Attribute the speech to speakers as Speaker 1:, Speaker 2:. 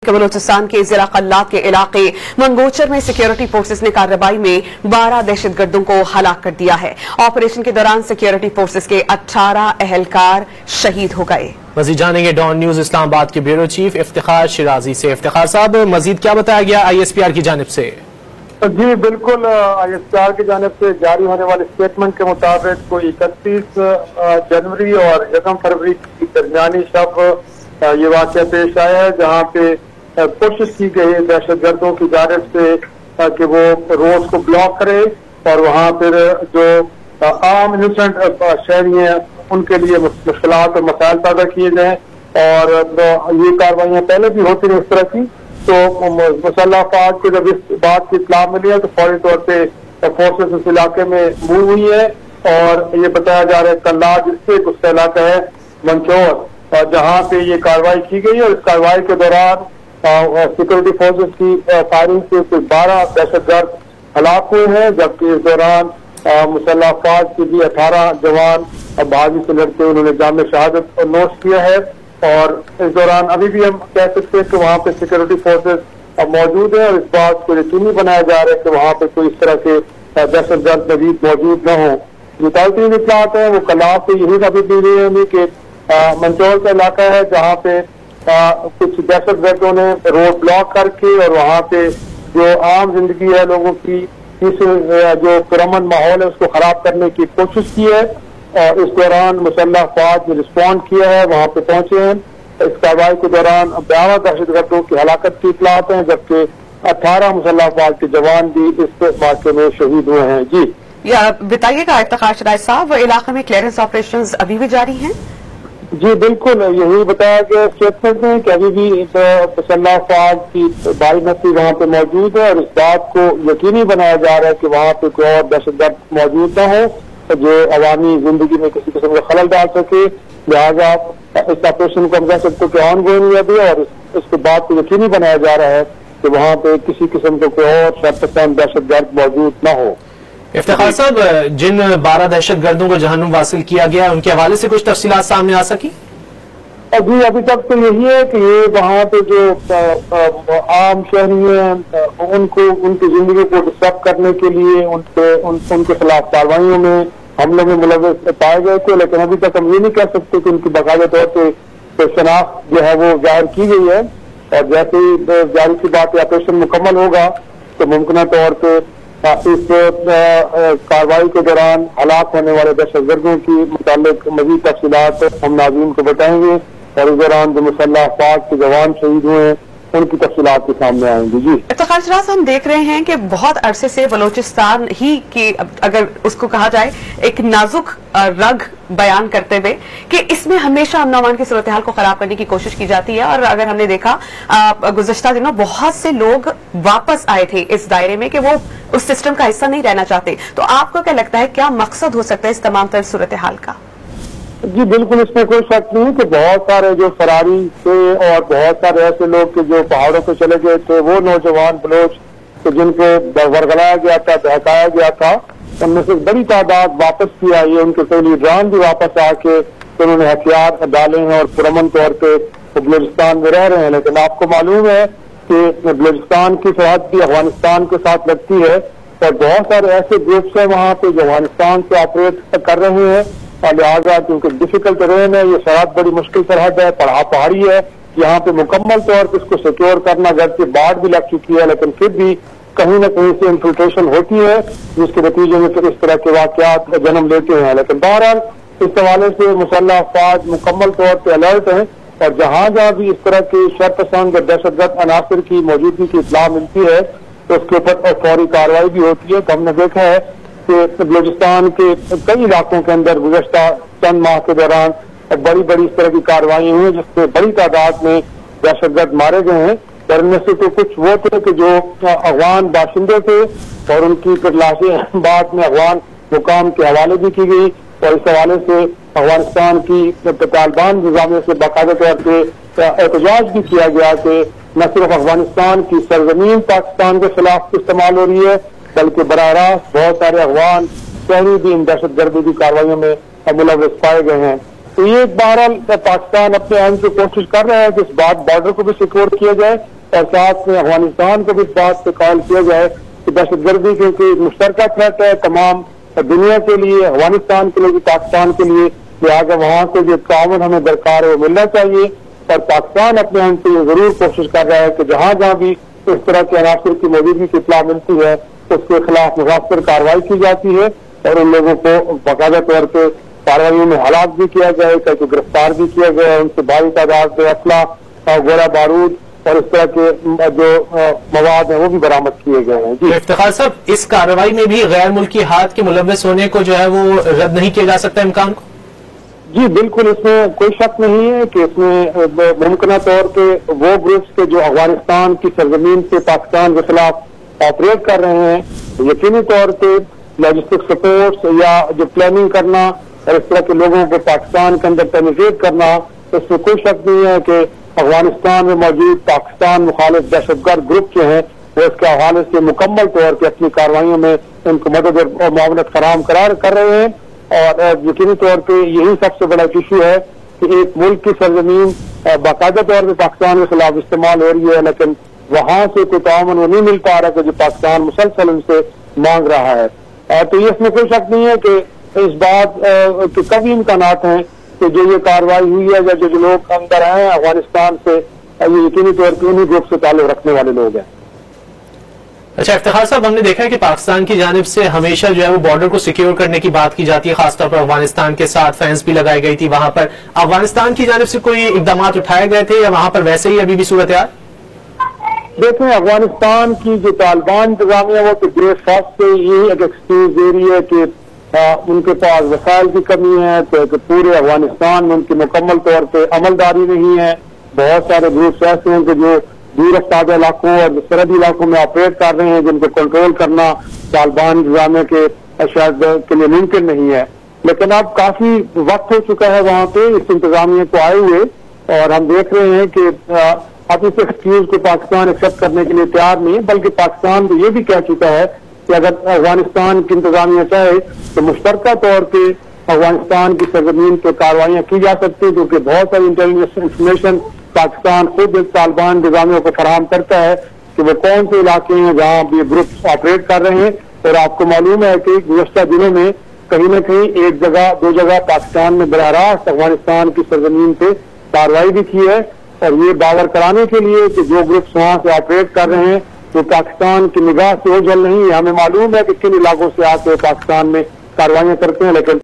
Speaker 1: بلوچستان کے ضلع قلات کے علاقے منگوچر میں سیکیورٹی فورسز نے کارروائی میں 12 دہشت گردوں کو ہلاک کر دیا ہے۔ آپریشن کے دوران سیکیورٹی فورسز کے 18 اہلکار شہید ہو گئے۔
Speaker 2: مزید جانیں گے ڈان نیوز اسلام آباد کے بیورو چیف افتخار شیرازی سے۔ افتخار صاحب، مزید کیا بتایا گیا آئی ایس پی آر کی جانب سے؟
Speaker 3: جی بالکل، آئی ایس پی آر کی جانب سے جاری ہونے والے اسٹیٹمنٹ کے مطابق کوئی 31 جنوری اور 1 فروری کی درمیانی شب یہ واقعہ پیش آیا ہے، جہاں پہ کوشش کی گئی دہشت گردوں کی جانب سے کہ وہ روڈ کو بلاک کرے اور وہاں پھر جو عام انوسنٹ شہری ہیں ان کے لیے مشکلات اور مسائل پیدا کیے جائیں، اور یہ کاروائیاں پہلے بھی ہوتی رہی اس طرح کی۔ تو مسلح افواج کو جب اس بات کی اطلاع ملی ہے تو فوری طور پہ فورسز اس علاقے میں موو ہوئی ہے، اور یہ بتایا جا رہا ہے کلّا جس سے اس علاقہ ہے منچور، جہاں پہ یہ کارروائی کی گئی، اور اس کارروائی کے دوران سیکورٹی فورسز کی فائرنگ سے کوئی 12 دہشت گرد ہلاک ہوئے ہیں، جبکہ اس دوران مسلح افواج کے بھی 18 جوان بھاگی سے لڑتے انہوں نے جام شہادت نوش کیا ہے۔ اور اس دوران ابھی بھی ہم کہہ سکتے ہیں کہ وہاں پہ سیکورٹی فورسز موجود ہیں، اور اس بات کو یقینی بنایا جا رہا ہے کہ وہاں پہ کوئی اس طرح کے دہشت گرد مزید موجود نہ ہوں۔ جو تازہ اطلاعات ہیں وہ کلّات سے یہی ثابت دی رہی ہیں کہ منچور کا علاقہ ہے جہاں پہ کچھ دہشت گردوں نے روڈ بلاک کر کے اور وہاں پہ جو عام زندگی ہے لوگوں کی، اس جو پرامن ماحول ہے اس کو خراب کرنے کی کوشش کی ہے، اور اس دوران مسلح افواج نے رسپونڈ کیا ہے، وہاں پہ پہنچے ہیں۔ اس کارروائی کے دوران 12 دہشت گردوں کی ہلاکت کی اطلاعات ہیں، جبکہ 18 مسلح افواج کے جوان بھی اس واقعے میں شہید ہوئے ہیں۔ جی
Speaker 1: بتائیے گا افتخار شیرازی صاحب، وہ علاقے میں کلیئرنس آپریشنز ابھی بھی جاری ہیں؟
Speaker 3: جی بالکل، یہی بتایا گیا اسٹیٹمنٹ میں کہ ابھی بھی مسلح افواج کی بھاری نفری وہاں پہ موجود ہے، اور اس بات کو یقینی بنایا جا رہا ہے کہ وہاں پہ کوئی اور دہشت گرد موجود نہ ہو جو عوامی زندگی میں کسی قسم کا خلل ڈال سکے، لہٰذا اس آپریشن کو ہم کہہ سکتے کہ آن گوئنگ ہے بھی، اور اس کے بعد کو یقینی بنایا جا رہا ہے کہ وہاں پہ کسی قسم کا کوئی اور شرپسند دہشت گرد موجود نہ ہو۔
Speaker 2: افتخار صاحب، جن 12 دہشت گردوں کو جہنم واصل کیا گیا ان کے حوالے سے کچھ تفصیلات سامنے آ سکی؟
Speaker 3: جی ابھی تک تو یہی ہے کہ یہ وہاں پہ جو عام شہری ہیں ان کی زندگی کو ڈسٹرب کرنے کے لیے ان کے خلاف کارروائیوں میں حملوں میں ملوث پائے گئے تھے، لیکن ابھی تک ہم یہ نہیں کہہ سکتے کہ ان کی باقاعدہ طور پہ شناخت جو ہے وہ ظاہر کی گئی ہے، اور جیسے ہی جاری کی بات آپریشن مکمل ہوگا تو ممکنہ طور پہ اس کارروائی کے دوران ہلاک ہونے والے دہشت گردوں کی متعلق مزید تفصیلات ہم ناظرین کو بتائیں گے، اور اس دوران جو مسلح افواج کے جوان شہید ہوئے ہیں ان کی تفصیلات کے سامنے آئیں گی۔ جی
Speaker 1: افتخار شیرازی، ہم دیکھ رہے ہیں کہ بہت عرصے سے بلوچستان ہی کی، اگر اس کو کہا جائے، ایک نازک رگ بیان کرتے ہوئے کہ اس میں ہمیشہ امن و امان کی صورتحال کو خراب کرنے کی کوشش کی جاتی ہے، اور اگر ہم نے دیکھا گزشتہ دنوں بہت سے لوگ واپس آئے تھے اس دائرے میں کہ وہ اس سسٹم کا حصہ نہیں رہنا چاہتے، تو آپ کو کیا لگتا ہے کیا مقصد ہو سکتا ہے اس تمام تر صورتحال کا؟
Speaker 3: جی بالکل، اس میں کوئی شک نہیں کہ بہت سارے جو فراری تھے اور بہت سارے ایسے لوگ کہ جو پہاڑوں پہ چلے گئے تھے، وہ نوجوان بلوچ جن کو ورگلایا گیا تھا، بہکایا گیا تھا، ان میں سے بڑی تعداد واپس کی آئی ہے۔ ان کے کئی لیڈران بھی واپس آ کے انہوں نے ہتھیار ڈالے ہیں اور پرامن طور پہ بلوچستان میں رہ رہے ہیں، لیکن آپ کو معلوم ہے کہ بلوچستان کی سرحد بھی افغانستان کے ساتھ لگتی ہے، اور بہت سارے ایسے گروپس ہیں وہاں پہ جو افغانستان سے آپریٹ کر رہے ہیں، اور لہٰذا کیونکہ ڈیفیکلٹ ٹرین ہے، یہ سرحد بڑی مشکل سرحد ہے، پہاڑی ہے، یہاں پہ مکمل طور پہ اس کو سیکیور کرنا، گرچہ باڑھ بھی لگ چکی ہے لیکن پھر بھی کہیں نہ کہیں سے انفلٹریشن ہوتی ہے، جس کے نتیجے میں پھر اس طرح کے واقعات جنم لیتے ہیں۔ لیکن بہرحال اس حوالے سے مسلح افواج مکمل طور پہ الرٹ ہیں، اور جہاں بھی اس طرح کی شرپسند اور دہشت گرد عناصر کی موجودگی کی اطلاع ملتی ہے تو اس کے اوپر فوری کارروائی بھی ہوتی ہے۔ تو ہم نے دیکھا ہے کہ بلوچستان کے کئی علاقوں کے اندر گزشتہ چند ماہ کے دوران بڑی بڑی اس طرح کی کارروائیاں ہوئی جس سے بڑی تعداد میں دہشت گرد مارے گئے ہیں، اور ان میں سے تو کچھ وہ تھے کہ جو افغان باشندے تھے، اور ان کی پھر لاشیں بعد میں افغان حکام کے حوالے بھی کی گئی، اور اس حوالے سے افغانستان کی طالبان نظامیہ سے باقاعدہ طور پہ احتجاج بھی کیا گیا کہ نہ صرف افغانستان کی سرزمین پاکستان کے خلاف استعمال ہو رہی ہے، بلکہ براہ راست بہت سارے افغان شہری بھی ان دہشت گردی کی کارروائیوں میں ملوث پائے گئے ہیں۔ تو یہ بہرحال پاکستان اپنے عین سے کوشش کر رہا ہے کہ اس بارڈر کو بھی سیکور کیا جائے اور ساتھ میں افغانستان کو بھی اس بات پہ قائل کیا جائے کہ دہشت گردی کیونکہ مشترکہ تھریٹ ہے تمام دنیا کے لیے، افغانستان کے لیے، پاکستان کے لیے، لہٰذا وہاں سے جو تعاون ہمیں درکار ہے وہ ملنا چاہیے۔ اور پاکستان اپنے ہم سے یہ ضرور کوشش کر رہا ہے کہ جہاں جہاں بھی اس طرح کے عناصر کی موجودگی کی اطلاع ملتی ہے اس کے خلاف مؤثر کارروائی کی جاتی ہے اور ان لوگوں کو باقاعدہ طور پہ کارروائیوں میں ہلاک بھی کیا جائے، کہ گرفتار بھی کیا گیا، ان سے بھاری تعداد میں اسلحہ، گولہ بارود اور اس طرح کے جو مواد ہیں وہ بھی برآمد کیے گئے ہیں۔ جی
Speaker 2: افتخار صاحب، اس کارروائی میں بھی غیر ملکی ہاتھ کے ملوث ہونے کو جو ہے وہ رد نہیں کیا جا سکتا امکان کو؟
Speaker 3: جی بالکل، اس میں کوئی شک نہیں ہے کہ اس میں ممکنہ طور پہ وہ گروپس کے جو افغانستان کی سرزمین سے پاکستان کے خلاف آپریٹ کر رہے ہیں، یقینی طور پہ لاجسٹک سپورٹس یا جو پلاننگ کرنا اور اس طرح کے لوگوں کو پاکستان کے اندر پینیٹریٹ کرنا، اس میں کوئی شک نہیں ہے کہ افغانستان میں موجود پاکستان مخالف دہشت گرد گروپ جو ہیں وہ اس کے حوالے سے مکمل طور پہ اپنی کارروائیوں میں ان کو مدد اور معاونت فراہم کر رہے ہیں۔ اور یقینی طور پہ یہی سب سے بڑا ایشو ہے کہ ایک ملک کی سرزمین باقاعدہ طور پہ پاکستان کے خلاف استعمال ہو رہی ہے، لیکن وہاں سے کوئی تعاون وہ نہیں مل پا رہا کہ جو پاکستان مسلسل ان سے مانگ رہا ہے۔ تو اس میں کوئی شک نہیں ہے کہ اس بات کے کبھی امکانات ہیں کہ جو یہ کارروائی ہوئی ہے یا جو لوگ اندر ہیں افغانستان سے، یہ یقینی طور پہ انہیں گروپ سے تعلق رکھنے والے لوگ ہیں۔
Speaker 2: اچھا افتخار صاحب، ہم نے دیکھا ہے کہ پاکستان کی جانب سے ہمیشہ جو ہے وہ بارڈر کو سیکیور کرنے کی بات کی جاتی ہے، خاص طور پر افغانستان کے ساتھ فینس بھی لگائی گئی تھی، وہاں پر افغانستان کی جانب سے کوئی اقدامات اٹھائے گئے تھے یا وہاں پر ویسے ہی ابھی بھی صورتحال؟
Speaker 3: دیکھیں، افغانستان کی جو طالبان انتظامیہ وہ تو بریک فاسٹ سے یہی ایک ایکسکیوز دے رہی ہے کہ ان کے پاس وسائل کی کمی ہے، تو کہ پورے افغانستان میں ان کی مکمل طور پہ عملداری نہیں ہے۔ بہت سارے گروپس ایسے ہیں کہ جو دور افتادہ علاقوں اور سرحدی علاقوں میں آپریٹ کر رہے ہیں، جن کو کنٹرول کرنا طالبان انتظامیہ کے شاید کے لیے ممکن نہیں ہے۔ لیکن اب کافی وقت ہو چکا ہے وہاں پہ اس انتظامیہ کو آئے ہوئے، اور ہم دیکھ رہے ہیں کہ اب اس ایکسکیوز کو پاکستان ایکسپٹ کرنے کے لیے تیار نہیں ہے، بلکہ پاکستان تو یہ بھی کہہ چکا ہے کہ اگر افغانستان کی انتظامیہ چاہے تو مشترکہ طور پہ افغانستان کی سرزمین پہ کارروائیاں کی جا سکتی ہیں، کیونکہ بہت ساری انٹیلیجنس انفارمیشن پاکستان خود طالبان انتظامیہ کو فراہم کرتا ہے کہ وہ کون سے علاقے ہیں جہاں یہ گروپس آپریٹ کر رہے ہیں۔ اور آپ کو معلوم ہے کہ گزشتہ دنوں میں کہیں نہ کہیں ایک جگہ دو جگہ پاکستان میں براہ راست افغانستان کی سرزمین پہ کارروائی بھی کی ہے، اور یہ باور کرانے کے لیے کہ جو گروپس وہاں سے آپریٹ کر رہے ہیں وہ پاکستان کی نگاہ سے اوجھل نہیں ہے۔ ہمیں معلوم ہے کہ کن علاقوں سے آ کے پاکستان میں کاروائیاں کرتے ہیں، لیکن